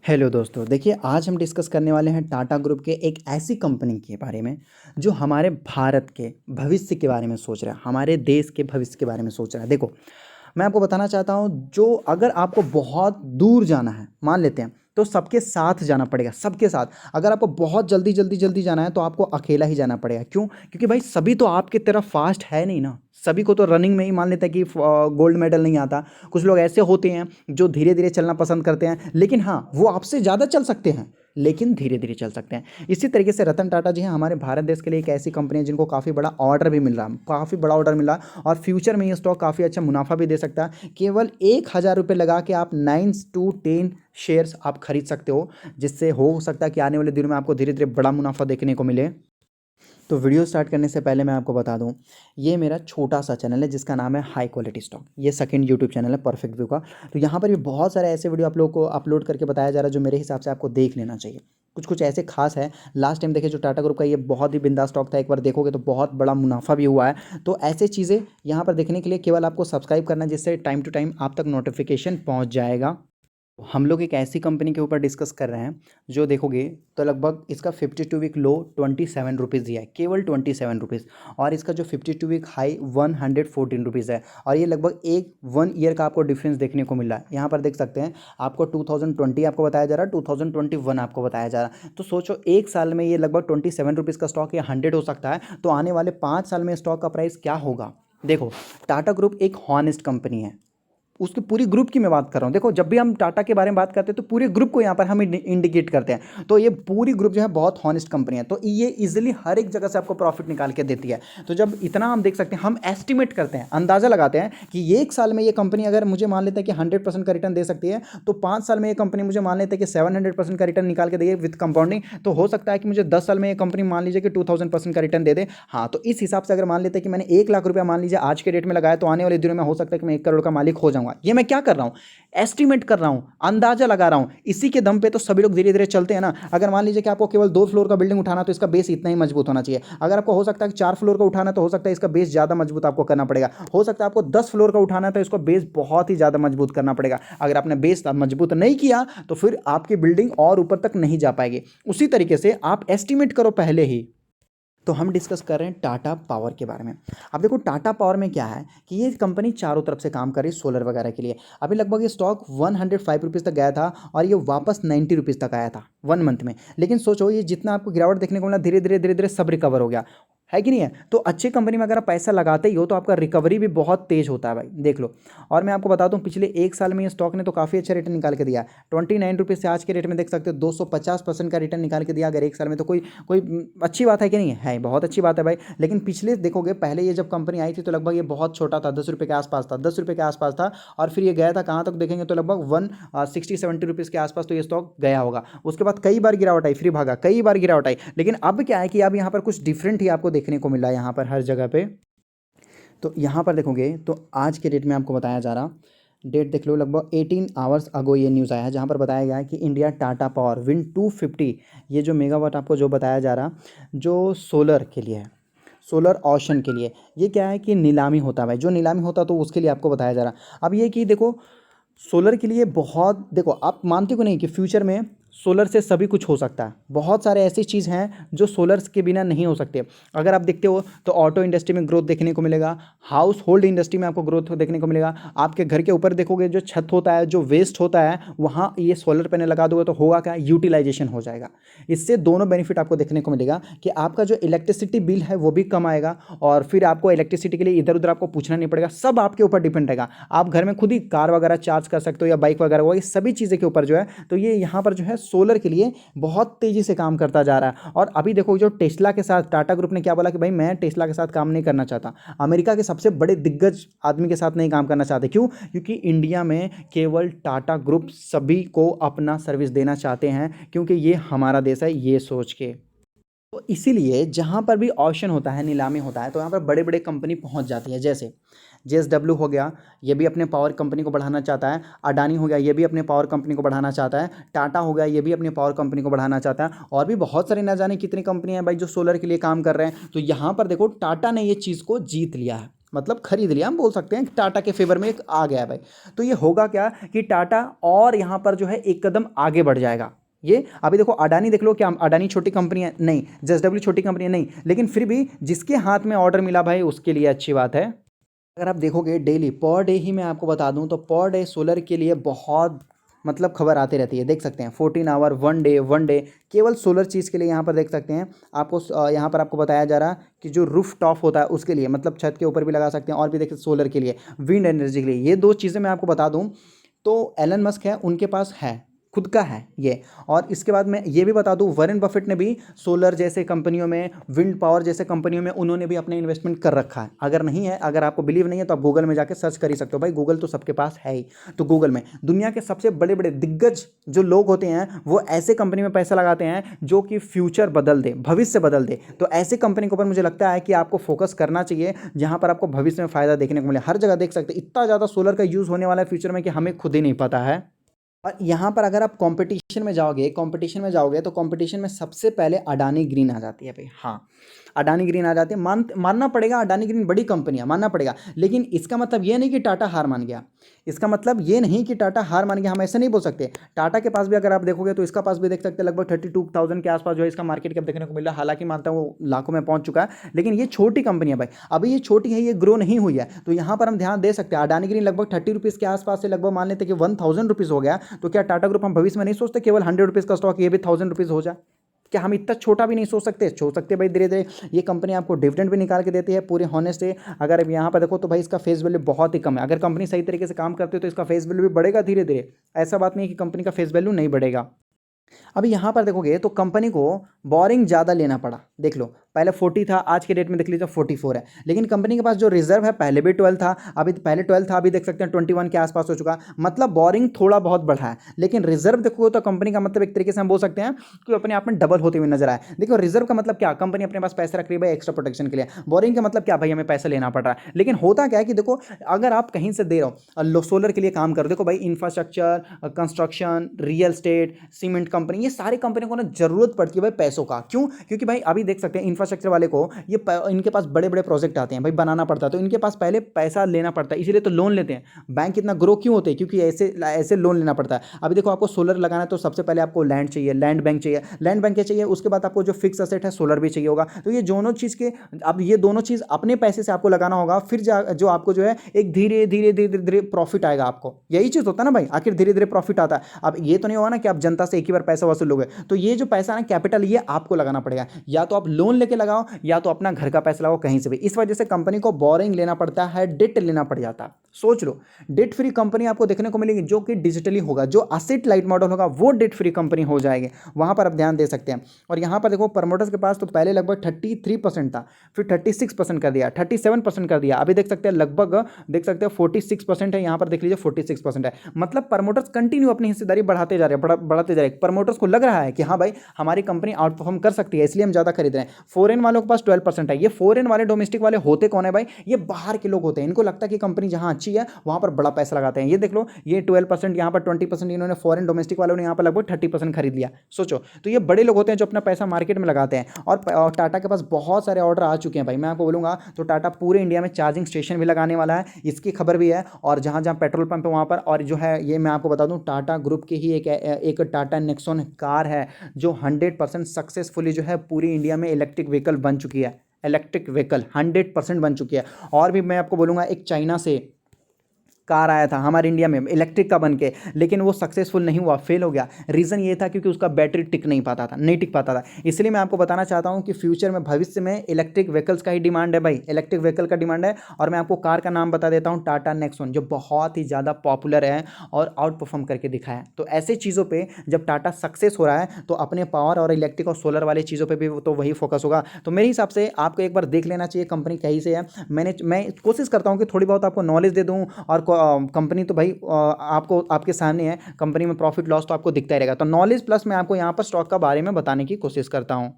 Hello दोस्तों, देखिए आज हम डिस्कस करने वाले हैं टाटा ग्रुप के एक ऐसी कंपनी के बारे में जो हमारे भारत के भविष्य के बारे में सोच रहा है, हमारे देश के भविष्य के बारे में सोच रहा है। देखो, मैं आपको बताना चाहता हूँ, जो अगर आपको बहुत दूर जाना है, मान लेते हैं तो सबके साथ जाना पड़ेगा, सबके साथ। अगर आपको बहुत जल्दी जल्दी जल्दी जाना है तो आपको अकेला ही जाना पड़ेगा। क्यों? क्योंकि भाई सभी तो आपकी तरह फास्ट है नहीं ना। सभी को तो रनिंग में ही मान लेते हैं कि गोल्ड मेडल नहीं आता। कुछ लोग ऐसे होते हैं जो धीरे धीरे चलना पसंद करते हैं, लेकिन हाँ, वो आपसे ज़्यादा चल सकते हैं लेकिन धीरे धीरे चल सकते हैं। इसी तरीके से रतन टाटा जी हैं, हमारे भारत देश के लिए एक ऐसी कंपनी है जिनको काफ़ी बड़ा ऑर्डर भी मिल रहा है, काफ़ी बड़ा ऑर्डर मिला, और फ्यूचर में ये स्टॉक काफ़ी अच्छा मुनाफा भी दे सकता है। केवल 1,000 रुपये लगा के आप 9 to 10 शेयर्स आप खरीद सकते हो, जिससे हो सकता है कि आने वाले दिनों में आपको धीरे धीरे बड़ा मुनाफा देखने को मिले। तो वीडियो स्टार्ट करने से पहले मैं आपको बता दूं, ये मेरा छोटा सा चैनल है जिसका नाम है हाई क्वालिटी स्टॉक। ये सेकंड यूट्यूब चैनल है परफेक्ट व्यू का। तो यहाँ पर भी बहुत सारे ऐसे वीडियो आप लोगों को अपलोड करके बताया जा रहा है जो मेरे हिसाब से आपको देख लेना चाहिए। कुछ कुछ ऐसे खास है। लास्ट टाइम देखे जो टाटा ग्रुप का, ये बहुत ही बिंदास स्टॉक था, एक बार देखोगे तो बहुत बड़ा मुनाफा भी हुआ है। तो ऐसे चीज़ें यहाँ पर देखने के लिए केवल आपको सब्सक्राइब करना है, जिससे टाइम टू टाइम आप तक नोटिफिकेशन पहुँच जाएगा। हम लोग एक ऐसी कंपनी के ऊपर डिस्कस कर रहे हैं जो देखोगे तो लगभग इसका 52 वीक लो 27 रुपीज़ दिया है, केवल 27 रुपीज़। और इसका जो 52 वीक हाई 114 रुपीज़ है। और ये लगभग एक 1 ईयर का आपको डिफरेंस देखने को मिल रहा है। यहाँ पर देख सकते हैं, आपको 2020 आपको बताया जा रहा है, 2021 आपको बताया जा रहा है। तो सोचो, एक साल में ये लगभग 27 रुपीज़ का स्टॉक, ये 100 हो सकता है। तो आने वाले 5 साल में स्टॉक का प्राइस क्या होगा? देखो, टाटा ग्रुप एक हॉनेस्ट कंपनी है। उसके पूरी ग्रुप की मैं बात कर रहा हूँ। देखो, जब भी हम टाटा के बारे में बात करते हैं तो पूरे ग्रुप को यहाँ पर हम इंडिकेट करते हैं। तो ये पूरी ग्रुप जो है बहुत हॉनेस्ट कंपनी है, तो ये इजीली हर एक जगह से आपको प्रॉफिट निकाल के देती है। तो जब इतना हम देख सकते हैं, हम एस्टिमेट करते हैं, अंदाजा लगाते हैं कि ये एक साल में ये कंपनी अगर मुझे मान लेते हैं कि 100% का रिटर्न दे सकती है, तो 5 साल में ये कंपनी मुझे मान लेते हैं कि 700% का रिटर्न निकाल के देगी विद कंपाउंडिंग। तो हो सकता है कि मुझे 10 साल में ये कंपनी मान लीजिए कि 2000% का रिटर्न दे दे। हाँ, तो इस हिसाब से अगर मान लेते हैं कि मैंने 1 लाख रुपया मान लीजिए आज के डेट में लगाया, तो आने वाले दिनों में हो सकता है कि मैं 1 करोड़ का मालिक हो जाऊंगा। ये मैं क्या कर रहा हूँ? एस्टिमेट कर रहा हूं, अंदाजा लगा रहा हूं। इसी के दम पे तो सभी लोग धीरे धीरे चलते हैं ना। अगर मान लीजिए कि आपको केवल 2 फ्लोर का बिल्डिंग उठाना, तो इसका बेस इतना ही मजबूत होना चाहिए। अगर आपको हो सकता है कि 4 फ्लोर का उठाना, तो हो सकता है इसका बेस ज्यादा मजबूत आपको करना पड़ेगा। हो सकता है आपको 10 फ्लोर का उठाना है, तो इसका बेस बहुत ही ज्यादा मजबूत करना पड़ेगा। अगर आपने बेस मजबूत नहीं किया तो फिर आपकी बिल्डिंग और ऊपर तक नहीं जा पाएगी। उसी तरीके से आप एस्टिमेट करो पहले ही। तो हम डिस्कस कर रहे हैं टाटा पावर के बारे में। अब देखो, टाटा पावर में क्या है कि ये कंपनी चारों तरफ से काम कर रही है सोलर वगैरह के लिए। अभी लगभग ये स्टॉक 105 रुपीज़ तक गया था, और ये वापस 90 रुपीज़ तक आया था 1 मंथ में। लेकिन सोचो, ये जितना आपको गिरावट देखने को मिला, धीरे धीरे धीरे धीरे सब रिकवर हो गया है कि नहीं है? तो अच्छी कंपनी में अगर आप पैसा लगाते ही हो तो आपका रिकवरी भी बहुत तेज होता है भाई, देख लो। और मैं आपको बता दूं, पिछले एक साल में ये स्टॉक ने तो काफ़ी अच्छा रिटर्न निकाल के दिया है। 29 रुपीज़ से आज के रेट में देख सकते हो 250% का रिटर्न निकाल के दिया अगर एक साल में, तो कोई कोई अच्छी बात है कि नहीं है? बहुत अच्छी बात है भाई। लेकिन पिछले देखोगे, पहले ये जब कंपनी आई थी तो लगभग ये बहुत छोटा था, 10 रुपये के आसपास था, 10 रुपये के आसपास था। और फिर ये गया था कहाँ तक देखेंगे तो लगभग 160-170 रुपीज़ के आसपास तो ये स्टॉक गया होगा। उसके बाद कई बार गिरावट आई, फिर भागा, कई बार गिरावट आई। लेकिन अब क्या है कि अब यहाँ पर कुछ डिफरेंट ही आपको देखने को मिला है यहाँ पर हर जगह पे। तो यहाँ पर देखोगे तो आज के डेट में आपको बताया जा रहा, डेट देख लो, लगभग 18 आवर्स अगो ये न्यूज़ आया है, जहाँ पर बताया गया है कि इंडिया टाटा पावर विन 250, ये जो मेगावाट आपको जो बताया जा रहा, जो सोलर के लिए है, सोलर ऑशन के लिए। ये क्या है कि नीलामी होता है भाई, जो नीलामी होता है तो उसके लिए आपको बताया जा रहा। अब ये कि देखो, सोलर के लिए बहुत, देखो आप मानते को नहीं कि फ्यूचर में सोलर से सभी कुछ हो सकता है। बहुत सारे ऐसी चीज़ हैं जो सोलर के बिना नहीं हो सकते। अगर आप देखते हो तो ऑटो इंडस्ट्री में ग्रोथ देखने को मिलेगा, हाउस होल्ड इंडस्ट्री में आपको ग्रोथ देखने को मिलेगा। आपके घर के ऊपर देखोगे जो छत होता है, जो वेस्ट होता है, वहाँ ये सोलर पैनल लगा दोगे तो होगा क्या? यूटिलाइजेशन हो जाएगा। इससे दोनों बेनिफिट आपको देखने को मिलेगा कि आपका जो इलेक्ट्रिसिटी बिल है वो भी कम आएगा, और फिर आपको इलेक्ट्रिसिटी के लिए इधर उधर आपको पूछना नहीं पड़ेगा। सब आपके ऊपर डिपेंड रहेगा। आप घर में खुद ही कार वगैरह चार्ज कर सकते हो, या बाइक वगैरह हुआ, ये सभी चीज़ें के ऊपर जो है, तो ये यहाँ पर जो है सोलर के लिए बहुत तेजी से काम करता जा रहा है। और अभी देखो, जो टेस्ला के साथ टाटा ग्रुप ने क्या बोला कि भाई मैं टेस्ला के साथ काम नहीं करना चाहता, अमेरिका के सबसे बड़े दिग्गज आदमी के साथ नहीं काम करना चाहते। क्यों? क्योंकि इंडिया में केवल टाटा ग्रुप सभी को अपना सर्विस देना चाहते हैं, क्योंकि ये हमारा देश है, ये सोच के। तो इसीलिए जहाँ पर भी ऑक्शन होता है, नीलामी होता है, तो यहाँ पर बड़े बड़े कंपनी पहुँच जाती है। जैसे JSW हो गया, ये भी अपने पावर कंपनी को बढ़ाना चाहता है। अडानी हो गया, ये भी अपने पावर कंपनी को बढ़ाना चाहता है। टाटा हो गया, ये भी अपनी पावर कंपनी को बढ़ाना चाहता है। और भी बहुत सारे, ना जाने कितनी कंपनियां हैं भाई जो सोलर के लिए काम कर रहे हैं। तो यहाँ पर देखो, टाटा ने ये चीज़ को जीत लिया है। मतलब खरीद लिया, हम बोल सकते हैं कि टाटा के फेवर में एक आ गया है भाई। तो ये होगा क्या कि टाटा और यहाँ पर जो है एक कदम आगे बढ़ जाएगा। ये अभी देखो अडानी देख लो, क्या अडानी छोटी कंपनी है? नहीं। जेएसडब्ल्यू छोटी कंपनी है? नहीं। लेकिन फिर भी जिसके हाथ में ऑर्डर मिला भाई उसके लिए अच्छी बात है। अगर आप देखोगे डेली पर डे ही मैं आपको बता दूं तो पर डे सोलर के लिए बहुत मतलब खबर आती रहती है। देख सकते हैं 14 आवर 1 डे केवल सोलर चीज़ के लिए यहाँ पर देख सकते हैं। आपको यहाँ पर आपको बताया जा रहा है कि जो रूफ टॉप होता है उसके लिए, मतलब छत के ऊपर भी लगा सकते हैं, और भी देखिए सोलर के लिए, विंड एनर्जी के लिए। ये दो चीज़ें मैं आपको बता दूँ तो एलन मस्क है उनके पास है, खुद का है ये। और इसके बाद मैं ये भी बता दूं वॉरेन बफेट ने भी सोलर जैसे कंपनियों में, विंड पावर जैसे कंपनियों में उन्होंने भी अपने इन्वेस्टमेंट कर रखा है। अगर नहीं है, अगर आपको बिलीव नहीं है तो आप गूगल में जाके सर्च कर ही सकते हो भाई, गूगल तो सबके पास है ही। तो गूगल में दुनिया के सबसे बड़े बड़े दिग्गज जो लोग होते हैं वो ऐसे कंपनी में पैसा लगाते हैं जो कि फ्यूचर बदल दे, भविष्य बदल दे। तो ऐसे कंपनी के ऊपर मुझे लगता है कि आपको फोकस करना चाहिए जहां पर आपको भविष्य में फायदा देखने को मिले। हर जगह देख सकते हैं इतना ज़्यादा सोलर का यूज़ होने वाला है फ्यूचर में कि हमें खुद ही नहीं पता है। और यहाँ पर अगर आप कंपटीशन में जाओगे तो कंपटीशन में सबसे पहले अडानी ग्रीन आ जाती है भाई। हाँ, अडानी ग्रीन आ जाती है। मानना पड़ेगा अडानी ग्रीन बड़ी कंपनी है, मानना पड़ेगा। लेकिन इसका मतलब ये नहीं कि टाटा हार मान गया। इसका मतलब ये नहीं कि टाटा हार मान गया, हम ऐसे नहीं बोल सकते। टाटा के पास भी अगर आप देखोगे तो इसका पास भी देख सकते हैं लगभग 32,000 के आसपास जो है इसका मार्केट कैप देखने को मिल रहा है। हालांकि मानता हूँ वो लाखों में पहुंच चुका है, लेकिन ये छोटी कंपनी है भाई, अभी ये छोटी है, ये ग्रो नहीं हुई है। तो यहाँ पर हम ध्यान दे सकते हैं अडानी ग्रीन लगभग 30 रुपीज़ के आसपास से लगभग मान लेते कि 1000 रुपीज़ हो गया। तो क्या टाटा ग्रुप हम भविष्य में नहीं सोचते केवल 100 रुपीज़ का स्टॉक ये भी 1000 रुपीज़ हो जाए? क्या हम इतना छोटा भी नहीं सोच सकते भाई? धीरे धीरे ये कंपनी आपको डिविडेंड भी निकाल के देती है पूरे हॉनेस्ट है। अगर अब यहाँ पर देखो तो भाई इसका फेस वैल्यू बहुत ही कम है। अगर कंपनी सही तरीके से काम करती है तो इसका फेस वैल्यू भी बढ़ेगा धीरे धीरे। ऐसा बात नहीं है कि कंपनी का फेस वैल्यू नहीं बढ़ेगा। अभी यहाँ पर देखोगे तो कंपनी को बोरिंग ज़्यादा लेना पड़ा। देख लो पहले 40 था, आज के डेट में देख लीजिए 44 है। लेकिन कंपनी के पास जो रिजर्व है पहले भी 12 था, अभी पहले 12 था, अभी देख सकते हैं 21 के आसपास हो चुका। मतलब बोरिंग थोड़ा बहुत बढ़ा है, लेकिन रिजर्व देखोगे तो कंपनी का मतलब एक तरीके से हम बोल सकते हैं कि अपने आप में डबल होते हुए नजर आए। देखो रिजर्व का मतलब क्या, कंपनी अपने पास पैसे रख रही है भाई एक्स्ट्रा प्रोटेक्शन के लिए। बोरिंग का मतलब क्या भाई, हमें पैसा लेना पड़ रहा है। लेकिन होता क्या है कि देखो अगर आप कहीं से दे रहे हो सोलर के लिए काम करो, देखो भाई infrastructure, construction, real estate, cement company, ये सारी कंपनियों को ना जरूरत पड़ती है भाई पैसों का। क्यों? क्योंकि भाई अभी देख सकते हैं इंफ्रास्ट्रक्चर वाले को ये इनके पास बड़े बड़े प्रोजेक्ट आते हैं भाई, बनाना पड़ता है, तो इनके पास पहले पैसा लेना पड़ता है, इसीलिए तो लोन लेते हैं। बैंक इतना ग्रो क्यों होते हैं? क्योंकि ऐसे ऐसे लोन लेना पड़ता है। अभी देखो आपको सोलर लगाना है तो सबसे पहले आपको लैंड चाहिए, लैंड बैंक चाहिए, लैंड बैंक क्या चाहिए, उसके बाद आपको जो फिक्स असेट है सोलर भी चाहिए होगा। तो ये दोनों चीज़ के, अब ये दोनों चीज़ अपने पैसे से आपको लगाना होगा, फिर जो आपको जो है एक धीरे धीरे धीरे धीरे प्रॉफिट आएगा आपको। यही चीज़ होता है ना भाई, आखिर धीरे धीरे प्रॉफिट आता है। अब ये तो नहीं होगा ना कि आप जनता से एक ही बार पैसा वसूल लोगे। तो ये जो पैसा ना कैपिटल ये आपको लगाना पड़ेगा, या तो आप लोन लेके लगाओ या तो अपना घर का पैसा लगाओ कहीं से भी। इस वजह से कंपनी को बोरिंग लेना पड़ता है, डेट लेना पड़ जाता है। सोच लो डेट फ्री कंपनी आपको देखने को मिलेगी जो कि डिजिटली होगा, जो असेट लाइट मॉडल होगा वो डेट फ्री कंपनी हो जाएगी। वहां पर आप ध्यान दे सकते हैं। और यहां पर देखो प्रमोटर्स के पास तो पहले लगभग 33% था, फिर 36% कर दिया, 37% कर दिया, अभी देख सकते हैं लगभग देख सकते हैं 46% है। यहां पर देख लीजिए 46% है। मतलब प्रमोटर्स कंटिन्यू अपनी हिस्सेदारी बढ़ाते जा रहे हैं, बढ़ाते जा रहे हैं। प्रमोटर्स को लग रहा है कि हाँ भाई हमारी कंपनी आउट परफॉर्म कर सकती है, इसलिए हम ज़्यादा खरीद रहे हैं। फॉरेन वालों के पास 12% है। ये फॉरेन वाले डोमेस्टिक वाले होते कौन है भाई? ये बाहर के लोग होते हैं। इनको लगता है कि कंपनी जहां अच्छी है वहां पर बड़ा पैसा लगाते हैं। ये देख लो ये 12%, यहाँ पर 20% इन्होंने फॉरेन डोमेस्टिक वालों ने यहाँ पर लगभग 30% खरीद लिया। सोचो, तो ये बड़े लोग होते हैं जो अपना पैसा मार्केट में लगाते हैं। और टाटा के पास बहुत सारे ऑर्डर आ चुके हैं भाई, मैं आपको बोलूँगा तो टाटा पूरे इंडिया में चार्जिंग स्टेशन भी लगाने वाला है, इसकी खबर भी है। और जहाँ जहाँ पेट्रोल पंप है वहाँ पर, और जो है ये मैं आपको बता दूँ टाटा ग्रुप की ही एक टाटा नेक्सॉन कार है जो 100% सक्सेसफुली जो है पूरी इंडिया में इलेक्ट्रिक व्हीकल बन चुकी है। इलेक्ट्रिक व्हीकल 100% बन चुकी है। और भी मैं आपको बोलूँगा एक चाइना से कार आया था हमारे इंडिया में इलेक्ट्रिक का बन के, लेकिन वो सक्सेसफुल नहीं हुआ, फेल हो गया। रीज़न ये था क्योंकि उसका बैटरी नहीं टिक पाता था। इसलिए मैं आपको बताना चाहता हूँ कि फ्यूचर में भविष्य में इलेक्ट्रिक व्हीकल्स का ही डिमांड है भाई, इलेक्ट्रिक व्हीकल का डिमांड है। और मैं आपको कार का नाम बता देता हूँ, टाटा नेक्सॉन, जो बहुत ही ज़्यादा पॉपुलर है और आउट परफॉर्म करके दिखाया है। तो ऐसे चीज़ों पर जब टाटा सक्सेस हो रहा है तो अपने पावर और इलेक्ट्रिक और सोलर वाली चीज़ों पर भी तो वही फोकस होगा। तो मेरे हिसाब से आपको एक बार देख लेना चाहिए कंपनी कहीं से है। मैं कोशिश करता हूँ कि थोड़ी बहुत आपको नॉलेज दे दूँ। और कंपनी तो भाई आपको आपके सामने है, कंपनी में प्रॉफिट लॉस तो आपको दिखता ही रहेगा। तो नॉलेज प्लस मैं आपको यहाँ पर स्टॉक का बारे में बताने की कोशिश करता हूँ।